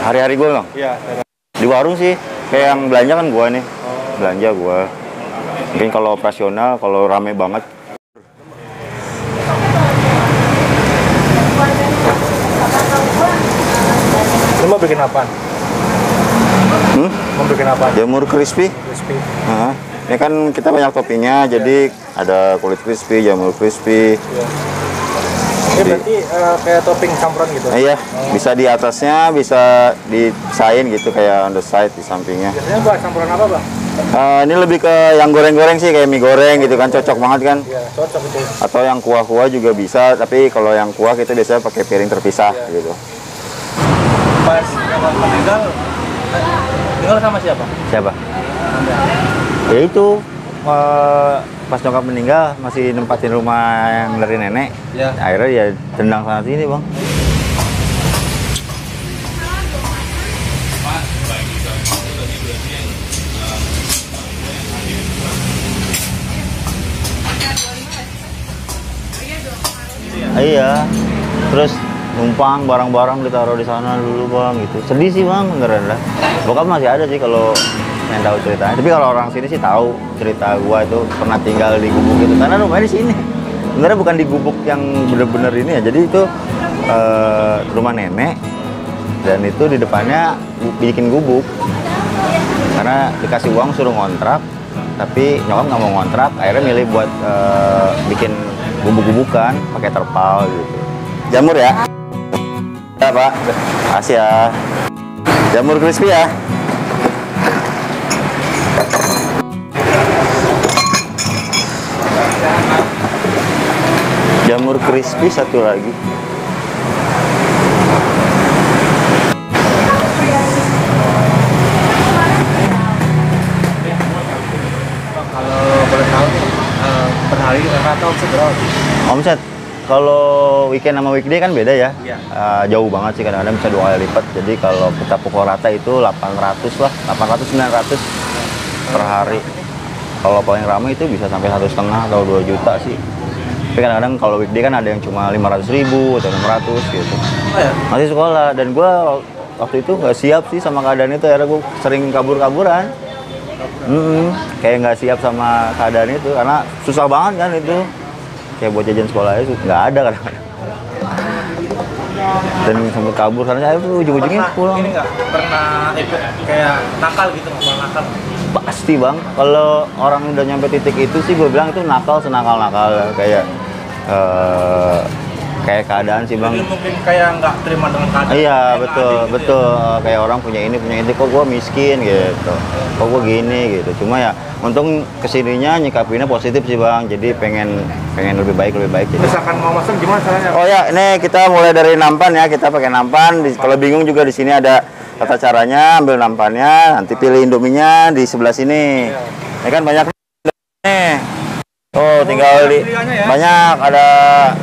Hari-hari gue bang? Iya. Di warung sih, kayak yang belanja kan gue nih. Belanja gue. Mungkin kalau operasional, kalau rame banget. Lu mau bikin apa? Mau bikin apa? Jamur crispy. Crispy. Nah, ini kan kita banyak toppingnya, jadi ada kulit crispy, jamur crispy. Iya. Ini berarti kayak topping campuran gitu? Iya, bisa di atasnya, bisa disain gitu, kayak on the side di sampingnya. Biasanya buat campuran apa bang? Ini lebih ke yang goreng-goreng sih, kayak mie goreng gitu kan, cocok banget kan. Iya, cocok itu. Atau yang kuah-kuah juga bisa, tapi kalau yang kuah kita biasanya pakai piring terpisah gitu. Pas nyokap meninggal sama siapa? Siapa? Ya itu, pas nyokap meninggal masih nempatin rumah yang dari nenek. Ya. Akhirnya ya tendang sana sini bang. Iya, terus numpang barang-barang ditaruh di sana dulu bang gitu. Sedih sih bang, beneran lah. Bokap masih ada sih kalau yang tahu ceritanya. Tapi kalau orang sini sih tahu cerita gua itu pernah tinggal di gubuk gitu. Karena rumahnya di sini. Sebenarnya bukan di gubuk yang bener-bener ini ya. Jadi itu rumah nenek dan itu di depannya bikin gubuk. Karena dikasih uang suruh ngontrak, tapi nyokap nggak mau ngontrak. Akhirnya milih buat bikin gubuk-gubukan pakai terpal gitu. Jamur ya? Ya Pak, makasih ya. Jamur crispy ya. Jamur crispy satu lagi. Kalau boleh tahu per hari rata omset berapa? Omset kalau weekend sama weekday kan beda ya. Iya. Jauh banget sih, kadang-kadang bisa 2 kali lipat. Jadi kalau kita pukul rata itu 800 lah, 800-900 per hari. Kalau paling ramai itu bisa sampai 1,5 atau 2 juta sih. Tapi kadang-kadang kalau weekday kan ada yang cuma 500.000 atau 600 gitu. Oh ya? Masih sekolah, dan gue waktu itu nggak siap sih sama keadaan itu. Akhirnya gue sering kabur-kaburan. Kayak nggak siap sama keadaan itu, karena susah banget kan itu. Kayak buat jajan sekolah itu nggak ada kadang-kadang. Dan sampai kabur karena saya ujung-ujungnya pulang. Ini nggak pernah ikut kayak nakal gitu, nggak pernah nakal? Pasti bang, kalau orang udah nyampe titik itu sih gue bilang itu nakal senakal-nakal. Kayak keadaan sih bang. Jadi mungkin kayak nggak terima dengan keadaan. Iya betul. Kayak orang punya ini kok gue miskin gitu, kok gue gini gitu. Cuma ya untung kesininya nyikapinnya positif sih bang. Jadi pengen lebih baik gitu. Misalkan mau masak gimana caranya? Oh ya, ini kita mulai dari nampan ya. Kita pakai nampan. Kalau bingung juga di sini ada tata caranya. Ambil nampannya, nanti pilih indominya di sebelah sini. Ini kan banyak nih. Oh, tinggal di banyak, ada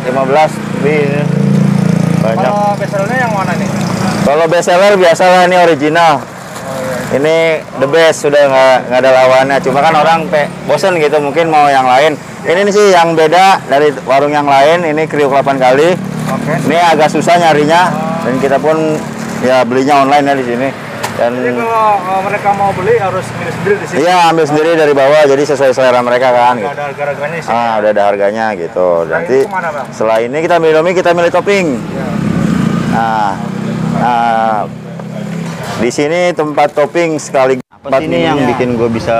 15 lebih. Banyak. Kalau bestsellernya yang mana nih? Kalau bestseller biasalah ini original. Ini the best, sudah nggak ada lawannya. Cuma kan orang bosen gitu, mungkin mau yang lain. Ini sih yang beda dari warung yang lain. Ini kriuk 8 kali. Ini agak susah nyarinya, dan kita pun ya belinya online ya di sini. Dan jadi kalau mereka mau beli harus milih sendiri di sini. iya, ambil sendiri dari bawah, jadi sesuai selera mereka kan. Nggak Gitu. ada harga-harganya sih. Udah ada harganya gitu. Nanti ini kemana, Bang? setelah ini kita milih topping. Ya. Nah, di sini tempat topping sekali. Apa sih ini yang bikin gue bisa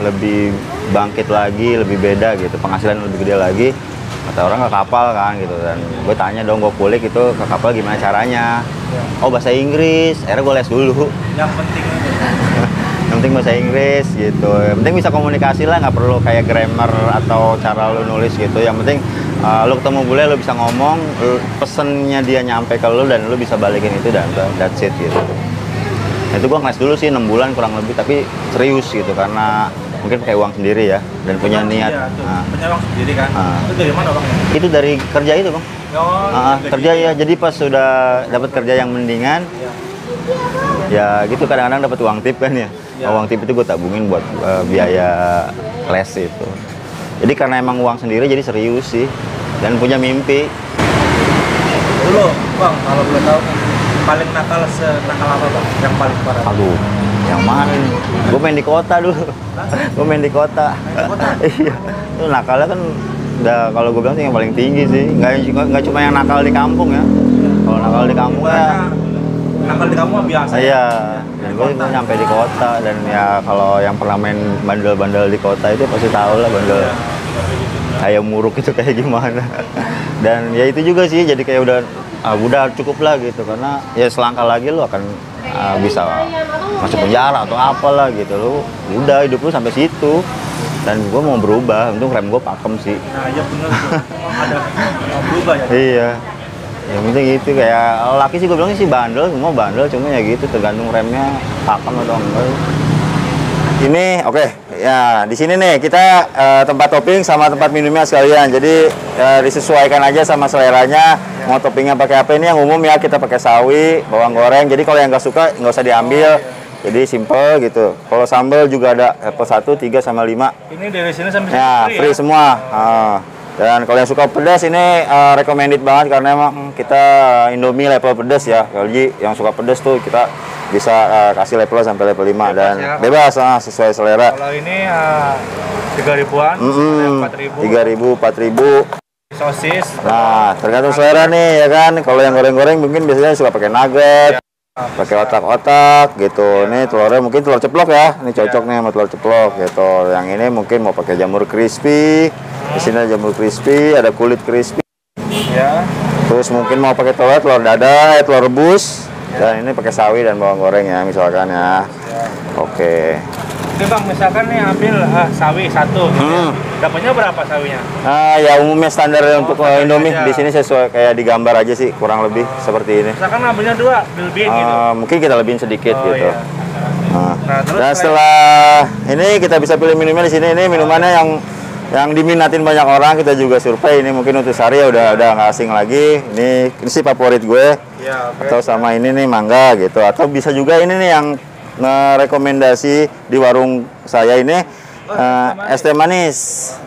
lebih bangkit lagi, lebih beda gitu, penghasilan lebih gede lagi. Kata orang ke kapal kan gitu, dan gue tanya dong, gue kulik itu ke kapal gimana caranya. Oh, bahasa Inggris, akhirnya gue les dulu. Yang penting Yang penting bahasa Inggris gitu. Yang penting bisa komunikasi lah, nggak perlu kayak grammar atau cara lu nulis gitu. Yang penting lu ketemu bule, lu bisa ngomong, pesennya dia nyampe ke lu dan lu bisa balikin itu, dan that's it gitu. Nah, itu gue ngeles dulu sih 6 bulan kurang lebih, tapi serius gitu karena mungkin pakai uang sendiri ya, dan punya niat. Iya, punya uang sendiri kan. Itu dari mana bang? Itu dari kerja itu bang. Kerja ya, jadi pas sudah dapat kerja yang mendingan, ya gitu kadang-kadang dapat uang tip kan ya. Uang tip itu gue tabungin buat biaya les itu. Jadi karena emang uang sendiri jadi serius sih, dan punya mimpi. Dulu bang, kalau boleh tahu Paling nakal senakal apa Bang? Yang paling parah? Aduh, yang mana nih? Gue main di kota dulu. Gue main di kota. Iya. Itu nakalnya kan udah, kalau gue bilang sih yang paling tinggi sih. Nggak cuma yang nakal di kampung ya. Kalau nakal di kampung ya. Nakal di kampung biasa. Iya. Dan gue nyampe di kota, dan ya kalau yang pernah main bandel-bandel di kota itu pasti tahu lah bandel ayam muruk itu kayak gimana. Dan ya itu juga sih, jadi kayak udah cukup lah gitu, karena ya selangkah lagi lu akan bisa masuk penjara atau apalah gitu. Lu udah hidup lu sampai situ, dan gue mau berubah. Untung rem gue pakem sih. Nah iya bener tuh, ada mau berubah ya. Iya, yang penting gitu. Kayak laki sih gue bilang sih bandel, semua bandel, cuma ya gitu tergantung remnya pakem atau enggak. Ini oke. Ya, di sini nih kita tempat topping sama tempat minumnya sekalian. Jadi disesuaikan aja sama seleranya. Mau toppingnya pakai apa, ini yang umum ya, kita pakai sawi, bawang goreng. Jadi kalau yang nggak suka nggak usah diambil. Jadi simple gitu. Kalau sambal juga ada level 1, 3 sama 5. Ini dari sini sampai Ya, free, free ya? semua. Dan kalau yang suka pedas ini recommended banget, karena emang kita Indomie level pedas ya. Jadi yang suka pedas tuh kita bisa kasih level sampai level 5 Bebas dan ya. bebas sesuai selera. Kalau ini 3 ribuan, 4 ribu. 3.000, 4.000. Sosis. Nah, tergantung selera nih ya kan. Kalau yang goreng-goreng mungkin biasanya suka pakai nugget, pakai otak-otak gitu. Ini telurnya mungkin telur ceplok ya. Ini cocok nih sama telur ceplok gitu. Yang ini mungkin mau pakai jamur crispy. Di sini ada jamur crispy, ada kulit crispy. Ya. Terus mungkin mau pakai telur dadar, telur rebus. Dan ini pakai sawi dan bawang goreng ya misalkan ya. Oke. Oke Bang, misalkan nih ambil sawi 1 gitu ya. Dapatnya berapa sawinya? Ya umumnya standar untuk Indomie. aja. Di sini sesuai kayak digambar aja sih, kurang lebih seperti ini. Misalkan ambilnya 2, lebihin gitu. Mungkin kita lebihin sedikit Oh, gitu. iya. Nah, terus dan setelah ini kita bisa pilih minumnya di sini. Ini minumannya yang diminatin banyak orang, kita juga survei. Ini mungkin untuk Sari ya udah nggak asing lagi. Ini sih favorit gue. Ya, oke. Atau sama ini nih mangga gitu. Atau bisa juga ini nih yang rekomendasi di warung saya ini es teh manis.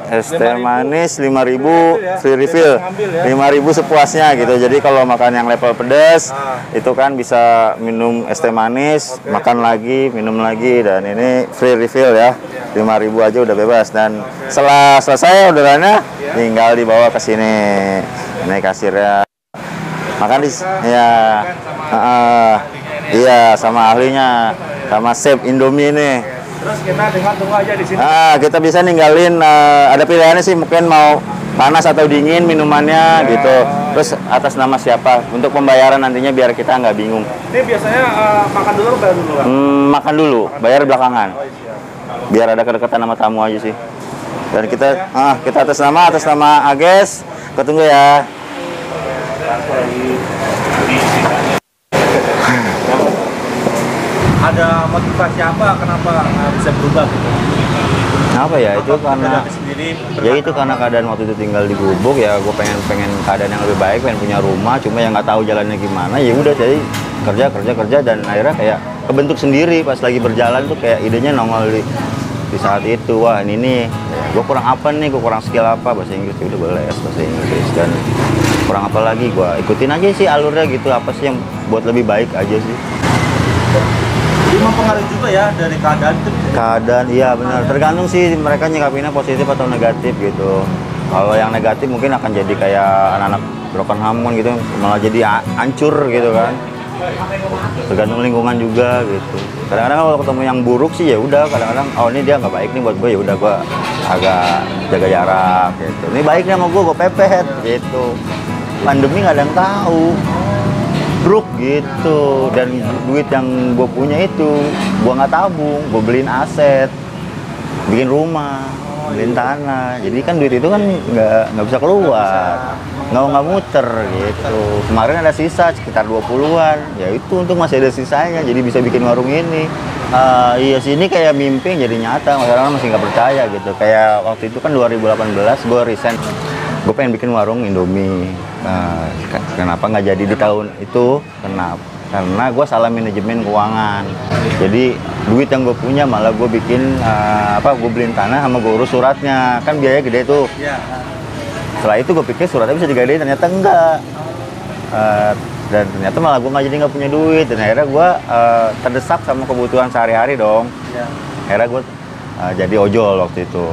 Es teh manis 5.000 free refill. 5.000 sepuasnya gitu. Jadi kalau makan yang level pedas itu kan bisa minum es teh manis, makan lagi, minum lagi, dan ini free refill ya. 5.000 aja udah bebas, dan setelah selesai orderannya tinggal dibawa ke sini. Ini kasirnya. Makan di ya. Iya, sama ahlinya, sama chef Indomie ini. Terus kita tinggal tunggu aja di sini. Kita bisa ninggalin, ada pilihannya sih, mungkin mau panas atau dingin minumannya gitu. Terus atas nama siapa, untuk pembayaran nantinya biar kita nggak bingung. Ini biasanya makan dulu atau bayar dulu Bang? Makan dulu, bayar belakangan. Biar ada kedekatan sama tamu aja sih. Dan kita atas nama Ages. Ketunggu ya. Ada motivasi apa kenapa bisa berubah gitu? Apa ya, itu karena sendiri ya itu karena keadaan waktu itu tinggal di Gubuk ya, gue pengen keadaan yang lebih baik, pengen punya rumah, cuma yang nggak tahu jalannya gimana. Ya udah, jadi kerja dan akhirnya kayak kebentuk sendiri pas lagi berjalan tuh, kayak idenya nongol di saat itu. Wah ini nih ya, gue kurang apa nih, gue kurang skill apa, bahasa Inggris. Ya udah boleh bahasa Inggris, dan kurang apa lagi, gue ikutin aja sih alurnya gitu, apa sih yang buat lebih baik aja sih. Jadi mempengaruhi juga ya dari keadaan itu. Keadaan, iya benar. Tergantung sih mereka nyikapinnya positif atau negatif gitu. Kalau yang negatif mungkin akan jadi kayak anak-anak broken home gitu, malah jadi hancur gitu kan. Tergantung lingkungan juga gitu. Kadang-kadang kalau ketemu yang buruk sih ya udah, kadang-kadang oh ini dia nggak baik nih buat gue, ya udah gue agak jaga jarak gitu. Ini baiknya sama gue pepet gitu. Pandemi nggak ada yang tahu. Bruk gitu, dan duit yang gue punya itu gue nggak tabung, gue beliin aset, bikin rumah, beliin tanah. Jadi kan duit itu kan nggak bisa keluar, nggak muter gitu. Kemarin ada sisa sekitar 20-an, ya itu untuk masih ada sisanya, jadi bisa bikin warung ini. Iya sih, ini kayak mimpi yang jadi nyata, orang masih nggak percaya gitu. Kayak waktu itu kan 2018 gue resign, gue pengen bikin warung Indomie. Kenapa nggak jadi di tahun itu? Kenapa? Karena gue salah manajemen keuangan. Jadi duit yang gue punya malah gue bikin gue beliin tanah sama gue urus suratnya, kan biaya gede tuh. Setelah itu gue pikir suratnya bisa digadein, ternyata enggak. dan ternyata malah gue nggak jadi nggak punya duit, dan akhirnya gue terdesak sama kebutuhan sehari-hari dong. Iya. Akhirnya gue jadi ojol waktu itu,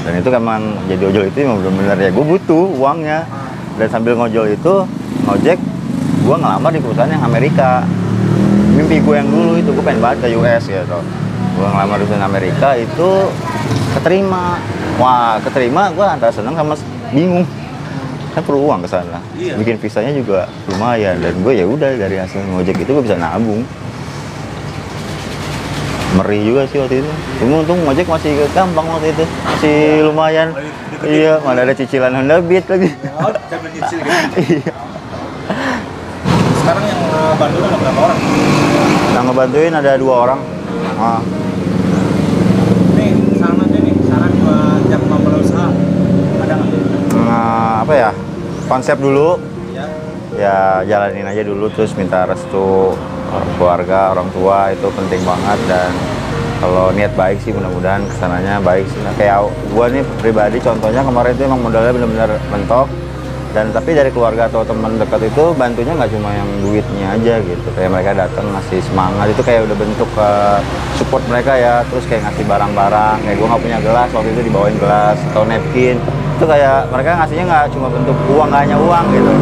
dan itu emang jadi ojol itu emang bener-bener ya gue butuh uangnya, dan sambil ngojol itu ngojek gue ngelamar di perusahaan yang Amerika. Mimpi gue yang dulu itu gue pengen banget ke US gitu. Gue ngelamar di perusahaan Amerika itu keterima. Wah, keterima gue antara seneng sama bingung. Kan perlu uang ke sana. Iya. Bikin visanya juga lumayan, dan gue ya udah dari hasil ngojek itu gue bisa nabung. Meri juga sih waktu itu. Cuma untung ngojek masih gampang waktu itu. Masih lumayan. Iya, mana ada cicilan Honda Beat lagi. Oh, jangan nyicil gitu. Iya. Sekarang yang bantuin ada berapa orang? Yang ngebantuin ada 2 orang. Ah. Nih, saran aja nih, saran buat yang mau mulai usaha. Ada nggak? Nah, apa ya? Konsep dulu. Ya. Ya jalanin aja dulu, terus minta restu keluarga, orang tua, itu penting banget. Dan kalau niat baik sih mudah-mudahan kesananya baik sih. Nah, kayak gua nih pribadi contohnya kemarin itu emang modalnya benar-benar mentok, dan tapi dari keluarga atau teman dekat itu bantunya nggak cuma yang duitnya aja gitu, kayak mereka datang ngasih semangat, itu kayak udah bentuk support mereka ya. Terus kayak ngasih barang-barang, kayak gua nggak punya gelas waktu itu dibawain gelas atau napkin, itu kayak mereka ngasihnya nggak cuma bentuk uang, nggak hanya uang gitu.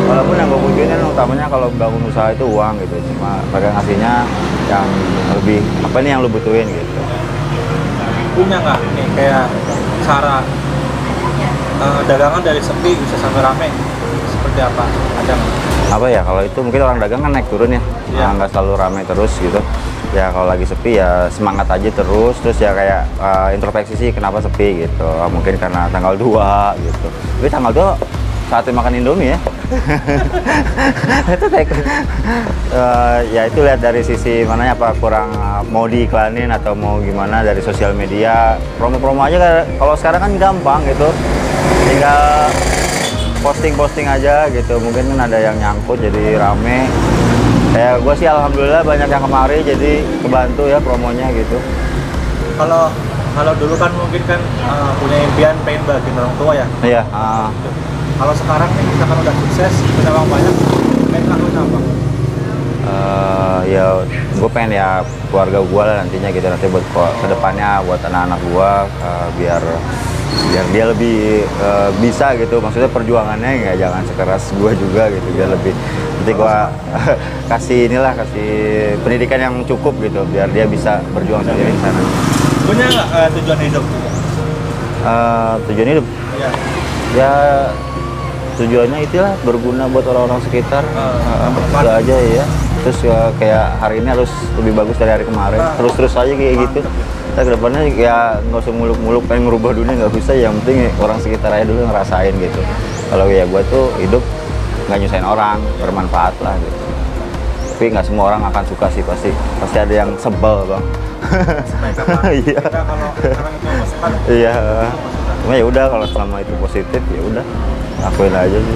Walaupun yang gue butuhin kan utamanya kalau bangun usaha itu uang gitu, cuma mereka ngasihnya yang lebih apa nih yang lu butuhin gitu. Punya nggak nih kayak cara dagangan dari sepi bisa sampai rame? Seperti apa? Ada nggak? Apa ya, kalau itu mungkin orang dagang kan naik turun ya, Iya. nggak selalu rame terus gitu. Ya kalau lagi sepi ya semangat aja terus ya kayak introspeksi sih kenapa sepi gitu. Mungkin karena tanggal 2 gitu. Tapi tanggal 2 saatnya makan Indomie ya. Itu kayak ya itu lihat dari sisi mananya, apa kurang mau diiklanin atau mau gimana dari sosial media. Promo-promo aja kan kalau sekarang kan gampang gitu. Tinggal posting-posting aja gitu. Mungkin kan ada yang nyangkut jadi rame. Kayak gue sih alhamdulillah banyak yang kemari jadi kebantu ya promonya gitu. Kalau dulu kan mungkin kan punya impian pengen bagiin orang tua ya. Iya. Kalau sekarang nih kita kan udah sukses, punya uang banyak, pengen lakuin apa? Ya gue pengen ya keluarga gue lah nantinya gitu, nanti buat kedepannya buat anak-anak gue biar dia lebih bisa gitu, maksudnya perjuangannya nggak jangan sekeras gue juga gitu, biar lebih nanti gue kasih pendidikan yang cukup gitu biar dia bisa berjuang sendiri di sana. Punya nggak tujuan hidup? Tujuan hidup Iya. ya tujuannya itulah berguna buat orang-orang sekitar, itu aja ya. Terus ya, kayak hari ini harus lebih bagus dari hari kemarin, terus aja kayak gitu. Kita kedepannya ya nggak usah muluk-muluk pengen merubah dunia, nggak bisa, yang penting orang sekitar aja dulu ngerasain gitu. Kalau ya gue tuh hidup nggak nyusahin orang, bermanfaat lah gitu. Tapi nggak semua orang akan suka sih, pasti ada yang sebel bang. Iya. Kita kalau orang itu masukan. Iya. Cuma ya udah kalau selama itu positif ya udah lakuin aja sih.